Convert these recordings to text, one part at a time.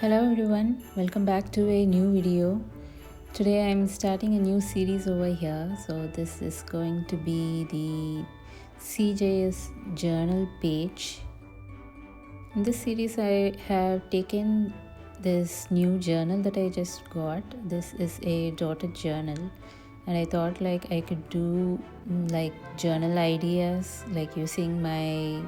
Hello everyone, welcome back to a new video. Today I'm starting a new series over here. So this is going to be the CJS journal page. In this series I have taken this new journal that I just got. This is a dotted journal and I thought like I could do like journal ideas like using my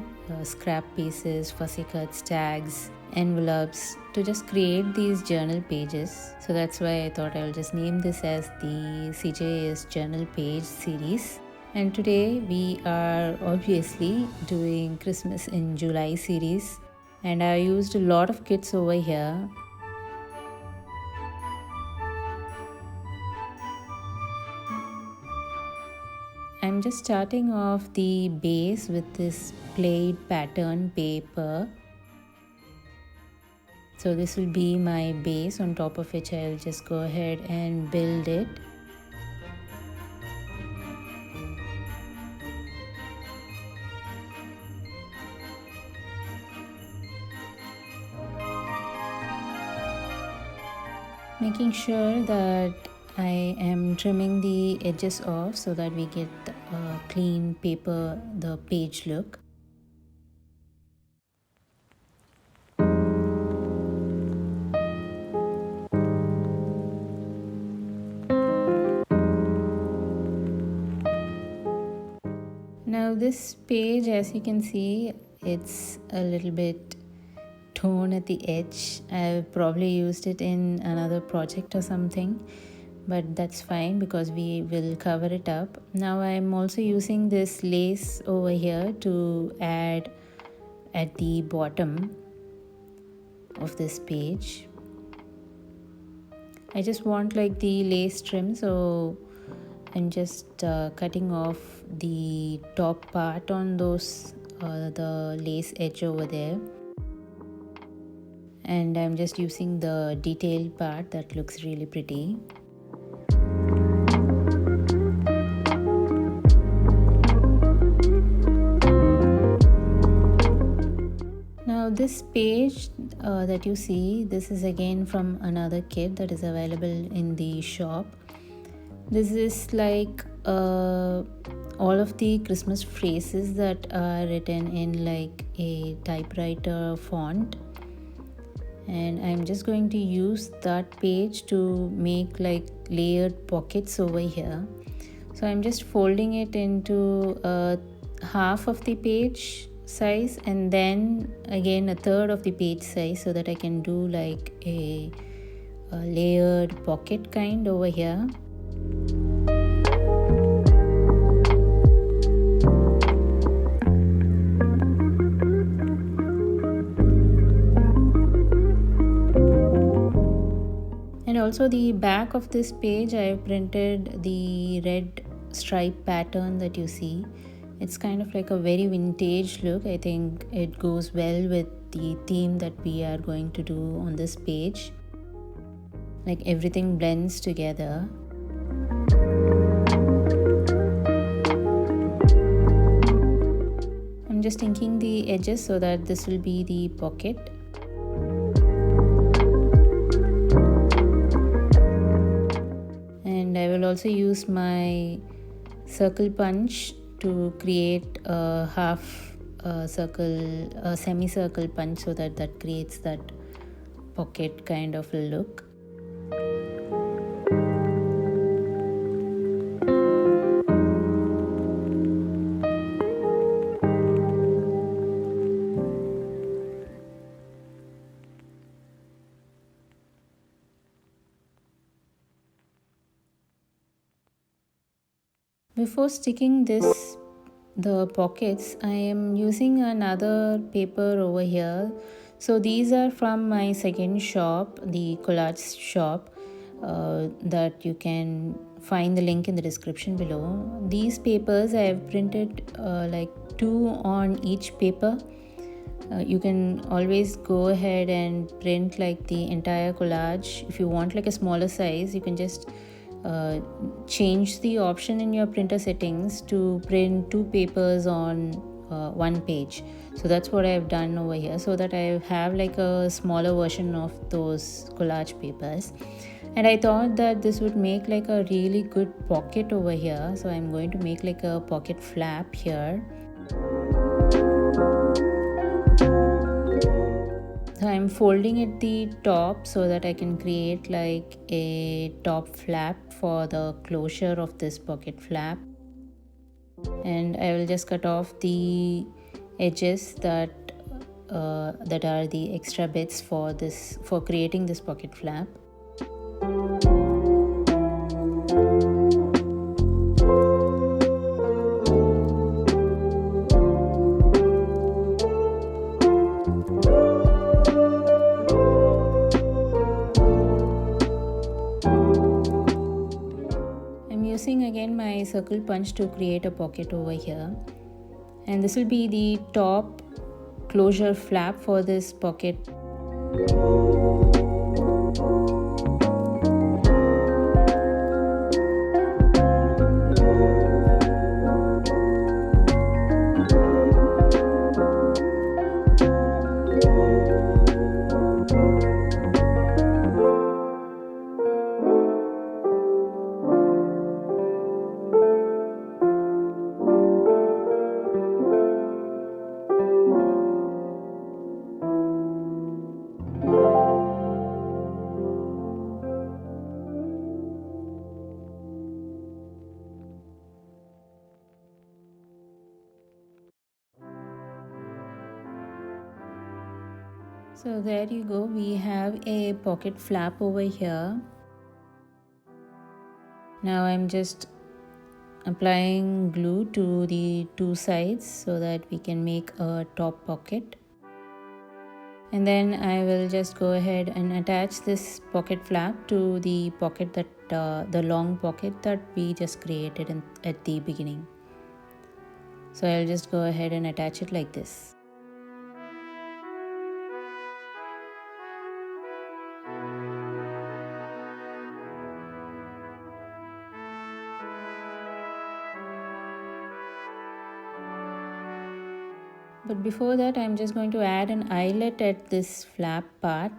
scrap pieces, fussy cuts, tags, envelopes to just create these journal pages. So that's why I thought I'll just name this as the CJS journal page series. And today we are obviously doing Christmas in July series, and I used a lot of kits over here. I'm just starting off the base with this plaid pattern paper. So this will be my base, on top of which I'll just go ahead and build it. Making sure that I am trimming the edges off so that we get a clean paper, the page look. Now this page, as you can see, it's a little bit torn at the edge. I've probably used it in another project or something, but that's fine because we will cover it up. Now I'm also using this lace over here to add at the bottom of this page. I just want like the lace trim, so I'm just cutting off the top part on those the lace edge over there, and I'm just using the detailed part that looks really pretty. Now this page that you see, this is again from another kit that is available in the shop. This is like all of the Christmas phrases that are written in like a typewriter font, and I'm just going to use that page to make like layered pockets over here. So I'm just folding it into half of the page size and then again a third of the page size so that I can do like a layered pocket kind over here. And also the back of this page, I have printed the red stripe pattern that you see. It's kind of like a very vintage look. I think it goes well with the theme that we are going to do on this page. Like everything blends together. I'm just inking the edges so that this will be the pocket. And I will also use my circle punch to create a half circle, a semicircle punch, so that creates that pocket kind of a look. Before sticking the pockets, I am using another paper over here. So these are from my second shop, the collage shop, that you can find the link in the description below. These papers I have printed like 2 on each paper. You can always go ahead and print like the entire collage. If you want like a smaller size, you can just change the option in your printer settings to print 2 papers on one page. So that's what I've done over here, so that I have like a smaller version of those collage papers. And I thought that this would make like a really good pocket over here, so I'm going to make like a pocket flap here. So I'm folding at the top so that I can create like a top flap for the closure of this pocket flap. And I will just cut off the edges that are the extra bits for creating this pocket flap. Using again my circle punch to create a pocket over here, and this will be the top closure flap for this pocket. So there you go, we have a pocket flap over here. Now I'm just applying glue to the two sides so that we can make a top pocket. And then I will just go ahead and attach this pocket flap to the pocket the long pocket that we just created at the beginning. So I'll just go ahead and attach it like this. But before that, I'm just going to add an eyelet at this flap part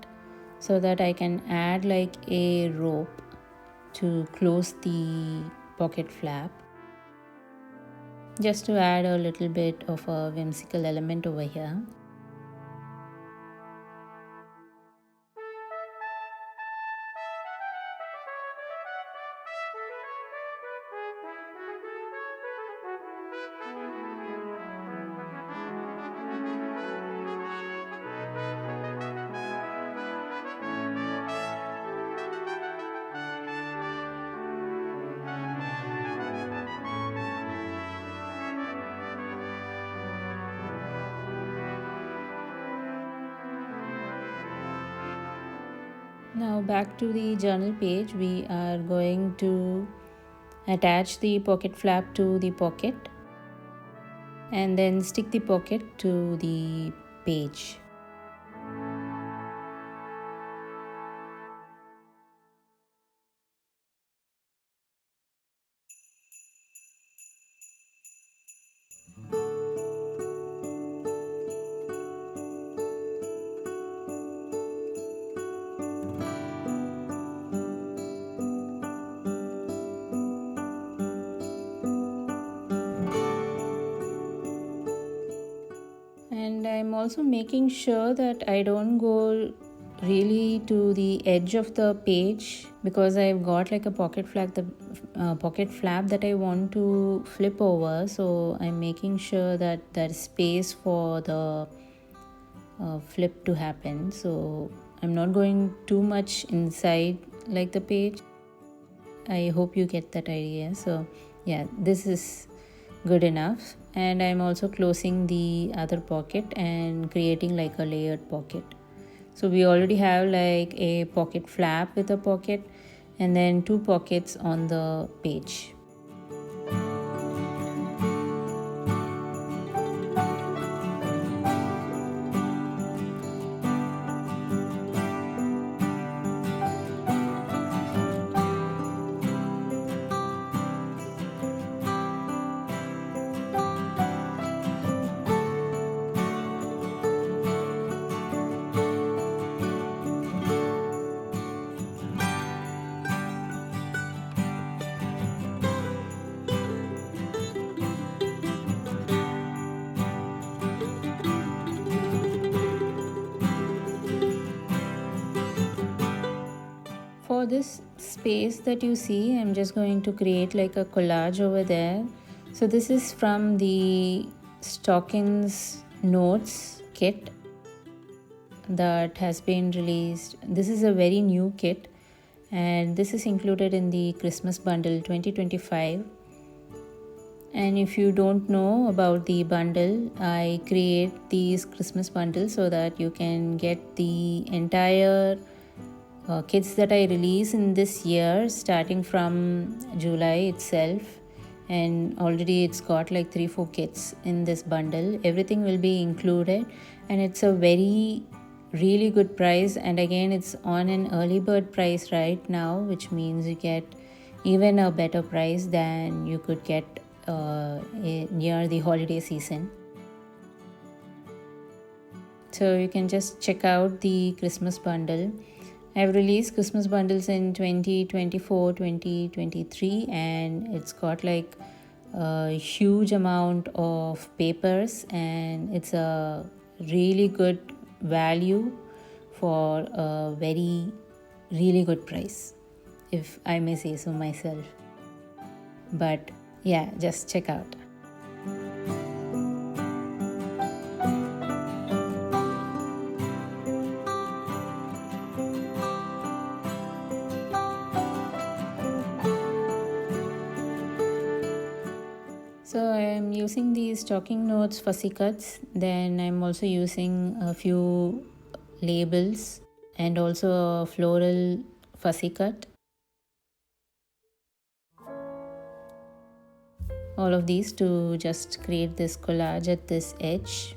so that I can add like a rope to close the pocket flap, just to add a little bit of a whimsical element over here. Now back to the journal page, we are going to attach the pocket flap to the pocket and then stick the pocket to the page. And I'm also making sure that I don't go really to the edge of the page, because I've got like a pocket flap that I want to flip over. So I'm making sure that there's space for the flip to happen. So I'm not going too much inside like the page. I hope you get that idea. So yeah, this is good enough. And I'm also closing the other pocket and creating like a layered pocket. So we already have like a pocket flap with a pocket and then two pockets on the page. this space that you see, I'm just going to create like a collage over there. So this is from the Stockings Notes kit that has been released. This is a very new kit, and this is included in the Christmas bundle 2025. And if you don't know about the bundle, I create these Christmas bundles so that you can get the entire kits that I release in this year, starting from July itself. And already it's got like 3-4 kits in this bundle. Everything will be included, and it's a very really good price. And again, it's on an early bird price right now, which means you get even a better price than you could get near the holiday season. So you can just check out the Christmas bundle. I've released Christmas bundles in 2024, 2023, and it's got like a huge amount of papers, and it's a really good value for a very really good price, if I may say so myself. But yeah, just check out. So I am using these Talking Notes fussy cuts. Then I'm also using a few labels and also a floral fussy cut. All of these to just create this collage at this edge.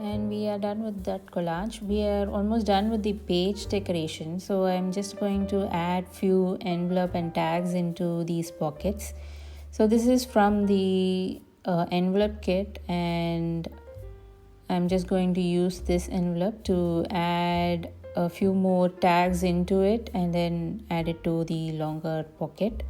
And we are done with that collage. We are almost done with the page decoration. So I'm just going to add few envelope and tags into these pockets. So this is from the envelope kit, and I'm just going to use this envelope to add a few more tags into it and then add it to the longer pocket.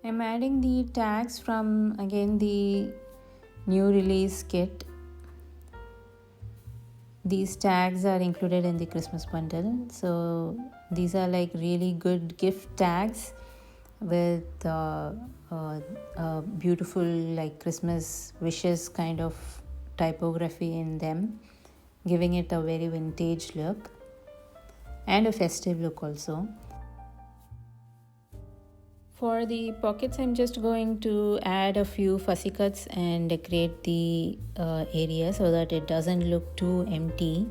I'm adding the tags from again the new release kit. These tags are included in the Christmas bundle. So these are like really good gift tags with beautiful like Christmas wishes kind of typography in them, giving it a very vintage look and a festive look also. For the pockets, I'm just going to add a few fussy cuts and decorate the area so that it doesn't look too empty.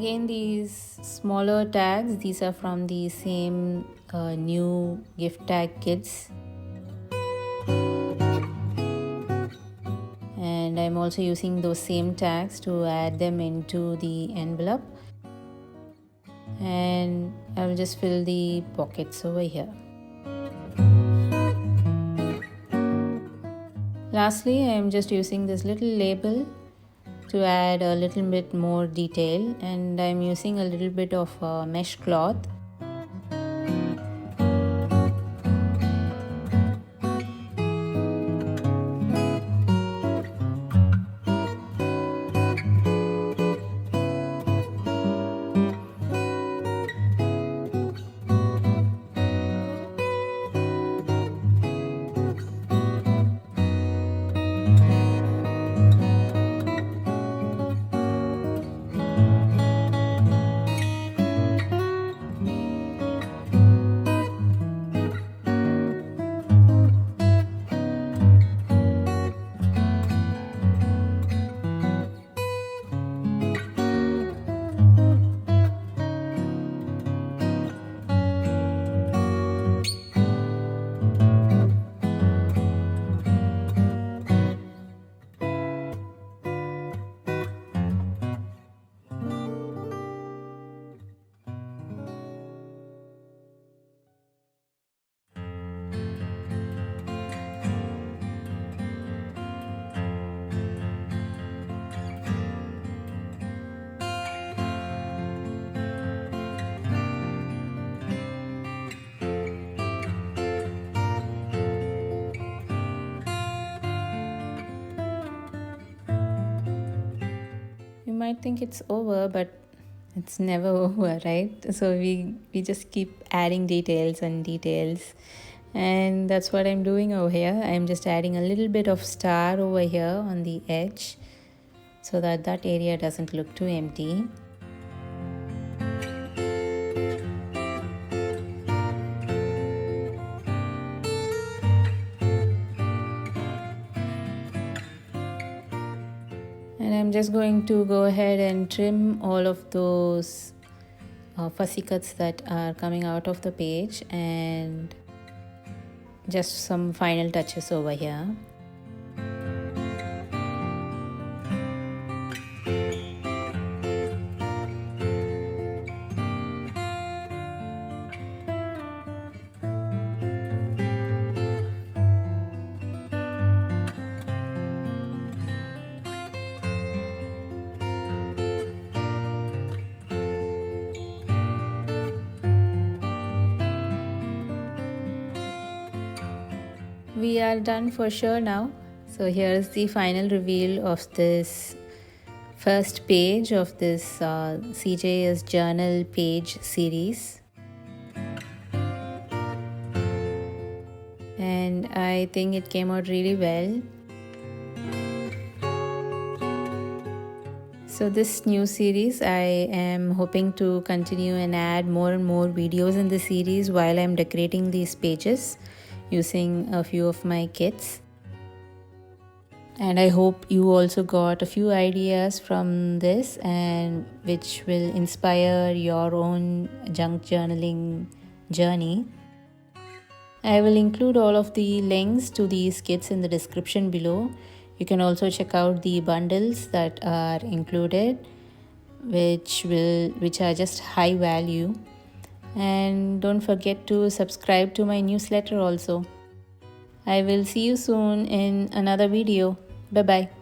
again these smaller tags. These are from the same new gift tag kits. And I'm also using those same tags to add them into the envelope. And I will just fill the pockets over here. Lastly, I am just using this little label to add a little bit more detail, and I'm using a little bit of mesh cloth. You might think it's over, but it's never over, right? So we just keep adding details and details, and that's what I'm doing over here. I'm just adding a little bit of star over here on the edge so that that area doesn't look too empty. And I'm just going to go ahead and trim all of those fussy cuts that are coming out of the page, and just some final touches over here. We are done for sure now. So here's the final reveal of this first page of this CJS journal page series. And I think it came out really well. So this new series, I am hoping to continue and add more and more videos in the series while I'm decorating these pages using a few of my kits. And I hope you also got a few ideas from this, and which will inspire your own junk journaling journey. I will include all of the links to these kits in the description below. You can also check out the bundles that are included, which are just high value. And don't forget to subscribe to my newsletter also. I will see you soon in another video. Bye bye.